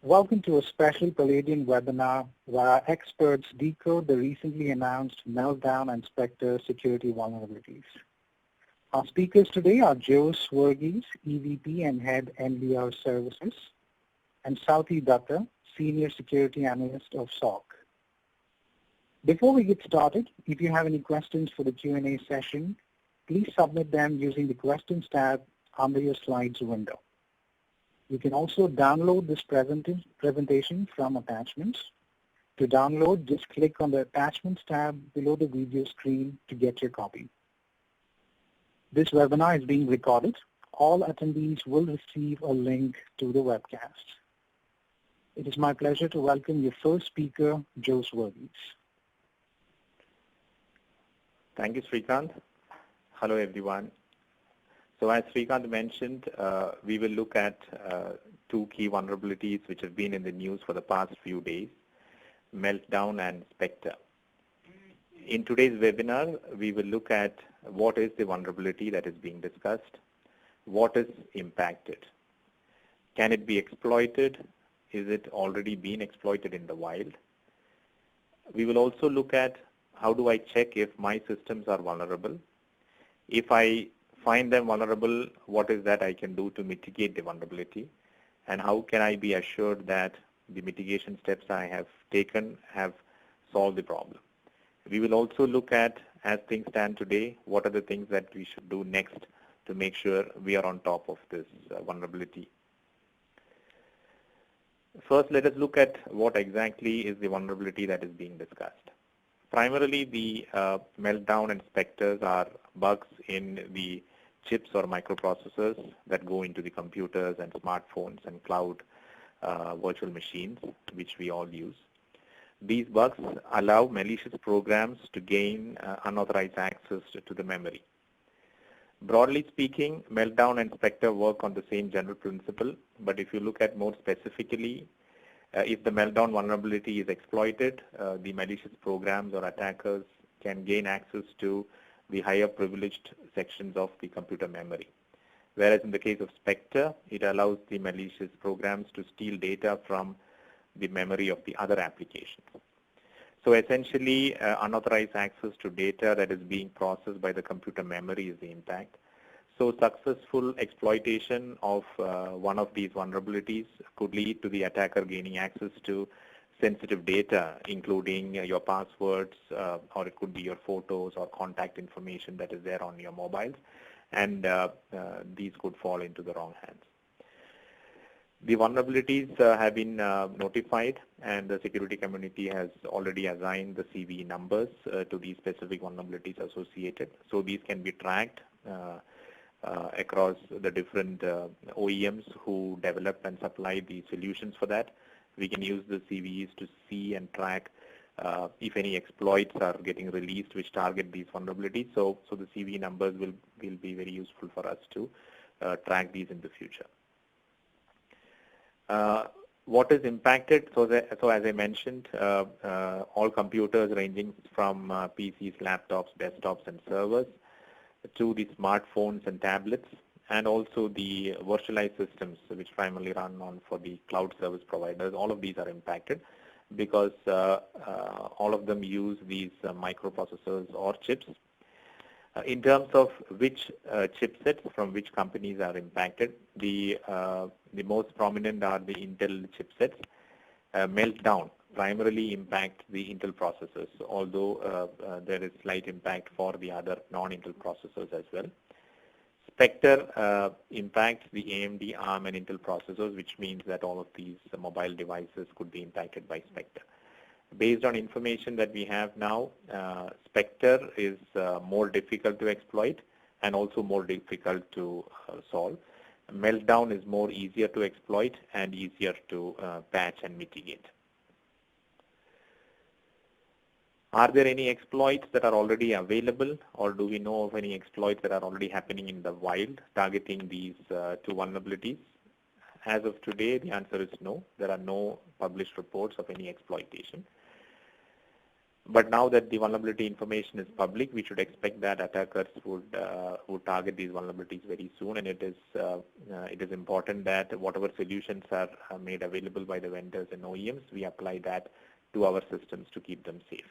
Welcome to a special Paladion webinar where our experts decode the recently announced Meltdown and Spectre security vulnerabilities. Our speakers today are Varghese, EVP and Head NDR Services, and Souti Dutta, Senior Security Analyst of SOC. Before we get started, if you have any questions for the Q&A session, please submit them using the Questions tab under your slides window. You can also download this presentation from attachments. To download, just click on the Attachments tab below the video screen to get your copy. This webinar is being recorded. All attendees will receive a link to the webcast. It is my pleasure to welcome your first speaker, Varghese. Thank you, Srikanth. Hello, everyone. So as Srikanth mentioned, we will look at two key vulnerabilities which have been in the news for the past few days, Meltdown and Spectre. In today's webinar, we will look at what is the vulnerability that is being discussed, what is impacted, can it be exploited, is it already been exploited in the wild. We will also look at how do I check if my systems are vulnerable. If I find them vulnerable, what is that I can do to mitigate the vulnerability, and how can I be assured that the mitigation steps I have taken have solved the problem. We will also look at, as things stand today, what are the things that we should do next to make sure we are on top of this vulnerability. First, let us look at what exactly is the vulnerability that is being discussed. Primarily, the Meltdown and Spectres are bugs in the chips or microprocessors that go into the computers and smartphones and cloud virtual machines, which we all use. These bugs allow malicious programs to gain unauthorized access to the memory. Broadly speaking, Meltdown and Spectre work on the same general principle, but if you look at more specifically, if the Meltdown vulnerability is exploited, the malicious programs or attackers can gain access to the higher privileged sections of the computer memory. Whereas in the case of Spectre, it allows the malicious programs to steal data from the memory of the other applications. So essentially, unauthorized access to data that is being processed by the computer memory is the impact. So successful exploitation of one of these vulnerabilities could lead to the attacker gaining access to sensitive data, including your passwords, or it could be your photos or contact information that is there on your mobiles, and these could fall into the wrong hands. The vulnerabilities have been notified, and the security community has already assigned the CVE numbers to these specific vulnerabilities associated. So these can be tracked across the different OEMs who develop and supply the solutions for that. We can use the CVEs to see and track if any exploits are getting released which target these vulnerabilities. So the CVE numbers will be very useful for us to track these in the future. What is impacted? So as I mentioned, all computers ranging from PCs, laptops, desktops, and servers to the smartphones and tablets, and also the virtualized systems which primarily run on for the cloud service providers. All of these are impacted because all of them use these microprocessors or chips. In terms of which chipsets from which companies are impacted, the most prominent are the Intel chipsets. Meltdown primarily impact the Intel processors, although there is slight impact for the other non-Intel processors as well. Spectre impacts the AMD, ARM, and Intel processors, which means that all of these mobile devices could be impacted by Spectre. Based on information that we have now, Spectre is more difficult to exploit and also more difficult to solve. Meltdown is more easier to exploit and easier to patch and mitigate. Are there any exploits that are already available, or do we know of any exploits that are already happening in the wild targeting these two vulnerabilities? As of today, the answer is no. There are no published reports of any exploitation. But now that the vulnerability information is public, we should expect that attackers would target these vulnerabilities very soon. And it is important that whatever solutions are made available by the vendors and OEMs, we apply that to our systems to keep them safe.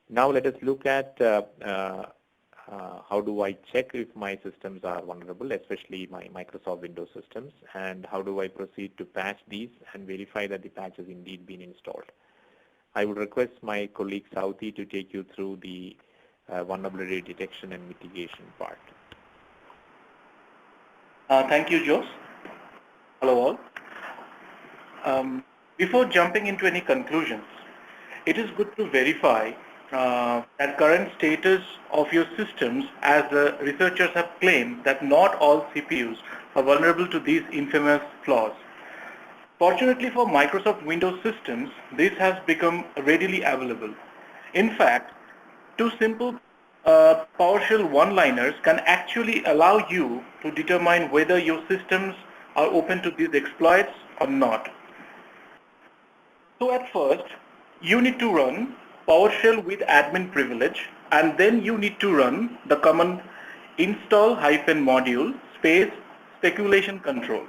Now let us look at how do I check if my systems are vulnerable, especially my Microsoft Windows systems, and how do I proceed to patch these and verify that the patch has indeed been installed. I would request my colleague Souti to take you through the vulnerability detection and mitigation part. Thank you, Jose. Hello all. Before jumping into any conclusions, it is good to verify that current status of your systems, as the researchers have claimed that not all CPUs are vulnerable to these infamous flaws. Fortunately for Microsoft Windows systems, this has become readily available. In fact, two simple PowerShell one-liners can actually allow you to determine whether your systems are open to these exploits or not. So at first, you need to run PowerShell with admin privilege, and then you need to run the command install-module space speculation control.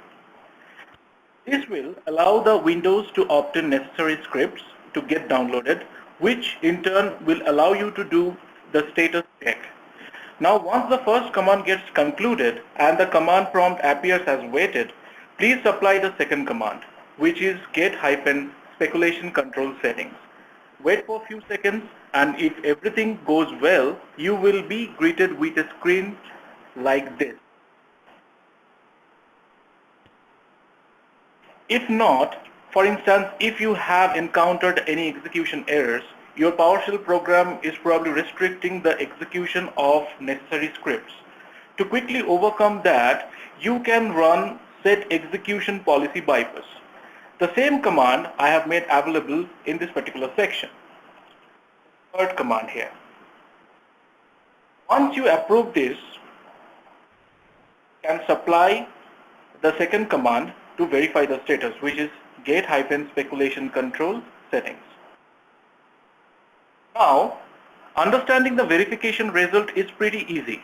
This will allow the Windows to obtain necessary scripts to get downloaded, which in turn will allow you to do the status check. Now once the first command gets concluded and the command prompt appears as waited, please apply the second command, which is get-speculation control settings. Wait for a few seconds, and if everything goes well, you will be greeted with a screen like this. If not, for instance, if you have encountered any execution errors, your PowerShell program is probably restricting the execution of necessary scripts. To quickly overcome that, you can run set execution policy bypass. The same command I have made available in this particular section. Third command here. Once you approve this, you can supply the second command to verify the status, which is get-speculation control settings. Now, understanding the verification result is pretty easy.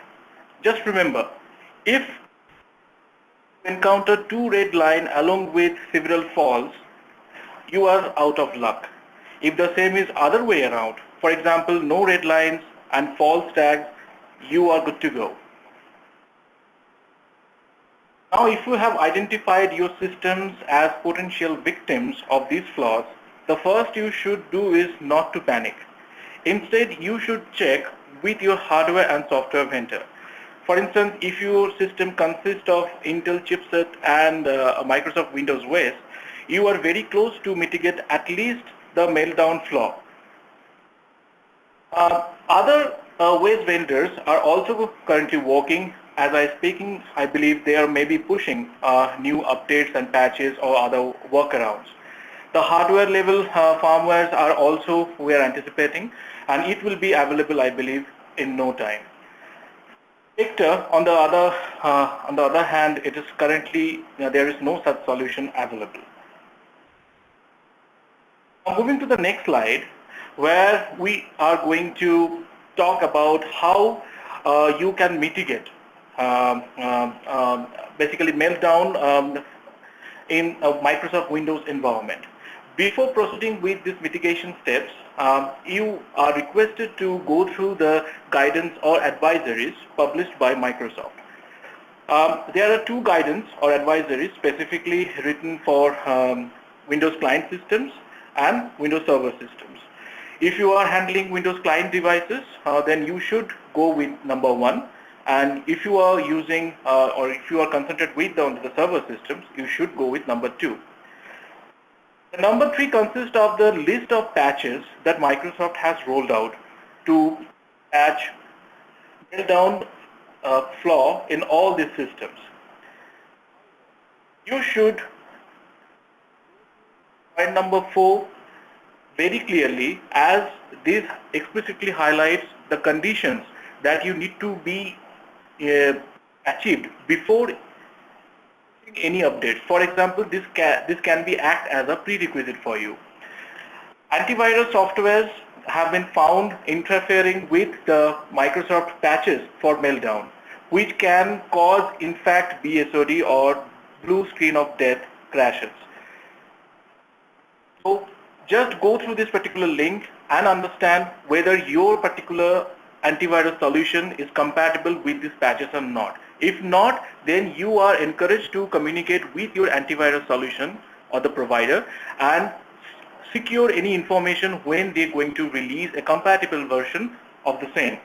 Just remember, if you encounter two red lines along with several false, you are out of luck. If the same is other way around, for example, no red lines and false tags, you are good to go. Now, if you have identified your systems as potential victims of these flaws, the first you should do is not to panic. Instead, you should check with your hardware and software vendor. For instance, if your system consists of Intel chipset and Microsoft Windows OS, you are very close to mitigate at least the meltdown flaw. Other OS vendors are also currently working. As I speaking, I believe they are maybe pushing new updates and patches or other workarounds. The hardware level firmwares are also we are anticipating, and it will be available, I believe, in no time. Spectre, on the other hand, it is currently there is no such solution available. Now, moving to the next slide, where we are going to talk about how you can mitigate basically meltdown in a Microsoft Windows environment. Before proceeding with these mitigation steps, you are requested to go through the guidance or advisories published by Microsoft. There are two guidance or advisories specifically written for Windows client systems and Windows server systems. If you are handling Windows client devices, then you should go with number 1. And if you are using or if you are concentrated with the server systems, you should go with number 2. The number 3 consists of the list of patches that Microsoft has rolled out to patch meltdown flaw in all these systems. You should find number 4 very clearly, as this explicitly highlights the conditions that you need to be achieved before any update. For example, this can be act as a prerequisite for you. Antivirus softwares have been found interfering with the Microsoft patches for Meltdown, which can cause, in fact, BSOD or blue screen of death crashes. So just go through this particular link and understand whether your particular antivirus solution is compatible with these patches or not. If not, then you are encouraged to communicate with your antivirus solution or the provider and secure any information when they're going to release a compatible version of the same.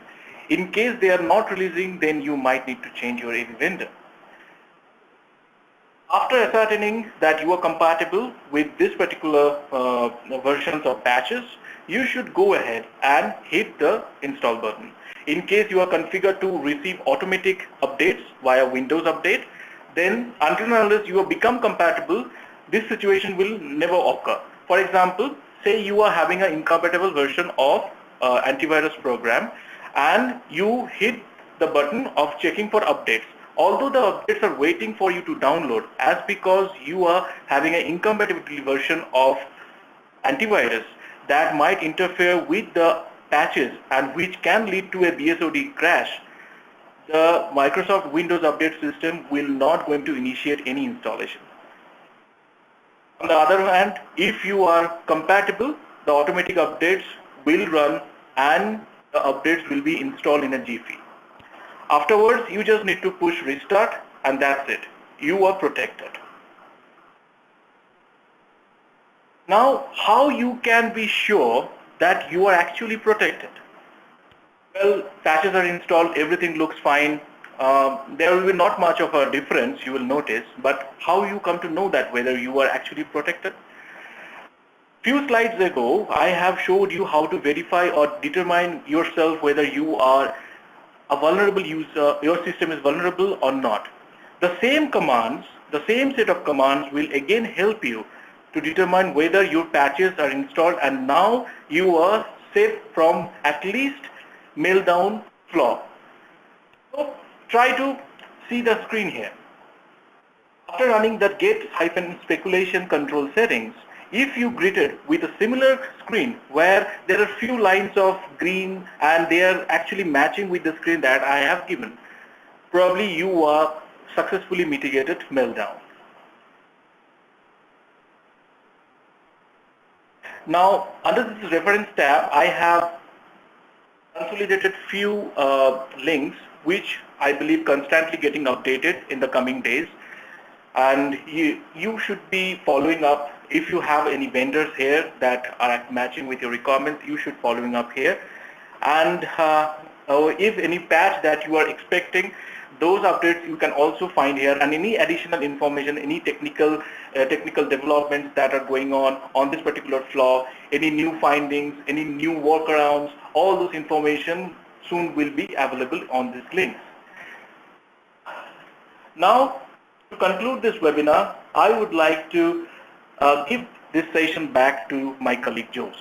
In case they are not releasing, then you might need to change your AV vendor. After ascertaining that you are compatible with this particular versions of patches, you should go ahead and hit the install button. In case you are configured to receive automatic updates via Windows Update, then until and unless you have become compatible, this situation will never occur. For example, say you are having an incompatible version of antivirus program and you hit the button of checking for updates. Although the updates are waiting for you to download, as because you are having an incompatibility version of antivirus that might interfere with the patches and which can lead to a BSOD crash, the Microsoft Windows Update system will not going to initiate any installation. On the other hand, if you are compatible, the automatic updates will run and the updates will be installed in a jiffy. Afterwards, you just need to push restart and that's it. You are protected. Now, how you can be sure that you are actually protected? Well, patches are installed, everything looks fine. There will be not much of a difference, you will notice, but how you come to know that whether you are actually protected? Few slides ago, I have showed you how to verify or determine yourself whether you are a vulnerable user, your system is vulnerable or not. The same commands, the same set of commands will again help you to determine whether your patches are installed and now you are safe from at least Meltdown flaw. So try to see the screen here. After running the get-speculation control settings, if you greeted with a similar screen where there are few lines of green and they are actually matching with the screen that I have given, probably you are successfully mitigated Meltdown. Now, under this reference tab, I have consolidated few links which I believe constantly getting updated in the coming days, and you should be following up. If you have any vendors here that are matching with your requirements, you should following up here. And if any patch that you are expecting, those updates you can also find here, and any additional information, any technical developments that are going on this particular flaw, any new findings, any new workarounds, all those information soon will be available on this link. Now, to conclude this webinar, I would like to give this session back to my colleague Jose.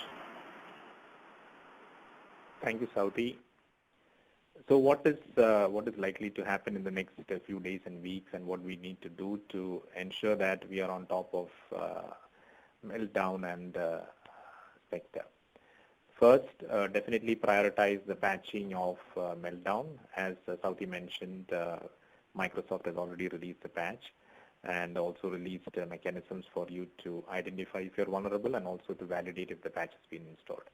Thank you, Souti. So what is likely to happen in the next few days and weeks, and what we need to do to ensure that we are on top of Meltdown and Spectre? First, definitely prioritize the patching of Meltdown. As Souti mentioned, Microsoft has already released the patch and also released mechanisms for you to identify if you're vulnerable and also to validate if the patch has been installed.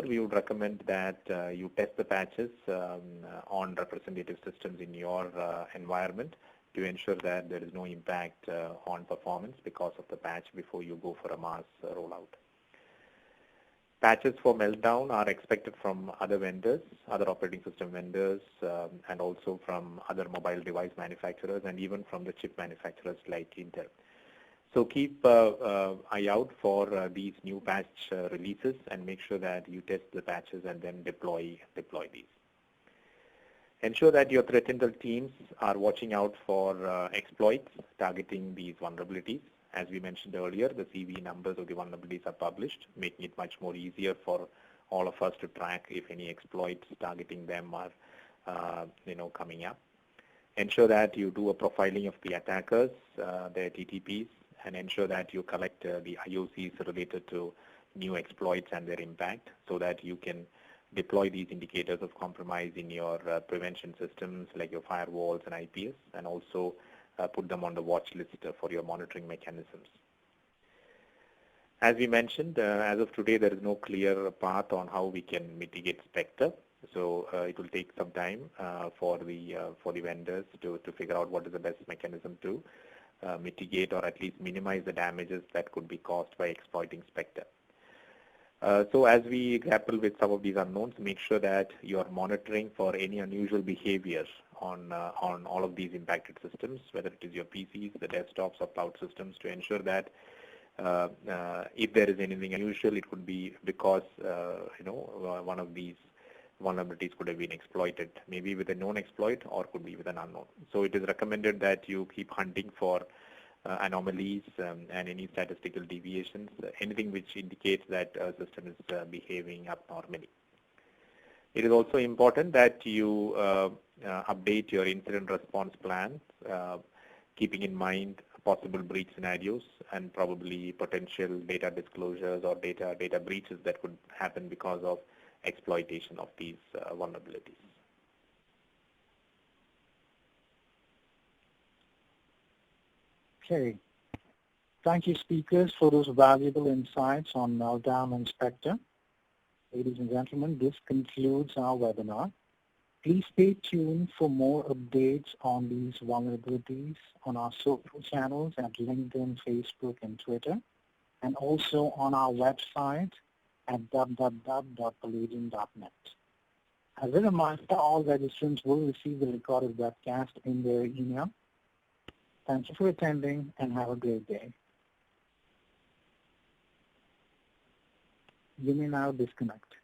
We would recommend that you test the patches on representative systems in your environment to ensure that there is no impact on performance because of the patch before you go for a mass rollout. Patches for Meltdown are expected from other vendors, other operating system vendors, and also from other mobile device manufacturers and even from the chip manufacturers like Intel. So keep eye out for these new patch releases and make sure that you test the patches and then deploy these. Ensure that your threat intel teams are watching out for exploits targeting these vulnerabilities. As we mentioned earlier, the CV numbers of the vulnerabilities are published, making it much more easier for all of us to track if any exploits targeting them are coming up. Ensure that you do a profiling of the attackers, their TTPs, and ensure that you collect the IOCs related to new exploits and their impact so that you can deploy these indicators of compromise in your prevention systems like your firewalls and IPS, and also put them on the watch list for your monitoring mechanisms. As we mentioned, as of today, there is no clear path on how we can mitigate Spectre. So it will take some time for the vendors to figure out what is the best mechanism to mitigate or at least minimize the damages that could be caused by exploiting Spectre. So as we grapple with some of these unknowns, make sure that you are monitoring for any unusual behavior on all of these impacted systems, whether it is your PCs, the desktops, or cloud systems, to ensure that if there is anything unusual, it could be because one of these vulnerabilities could have been exploited, maybe with a known exploit or could be with an unknown. So it is recommended that you keep hunting for anomalies and any statistical deviations, anything which indicates that a system is behaving abnormally. It is also important that you update your incident response plans, keeping in mind possible breach scenarios and probably potential data disclosures or data breaches that could happen because of exploitation of these vulnerabilities. Okay. Thank you, speakers, for those valuable insights on Meltdown and Spectre. Ladies and gentlemen, this concludes our webinar. Please stay tuned for more updates on these vulnerabilities on our social channels at LinkedIn, Facebook, and Twitter, and also on our website at www.paladion.net. As a reminder, all registrants will receive the recorded webcast in their email. Thank you for attending and have a great day. You may now disconnect.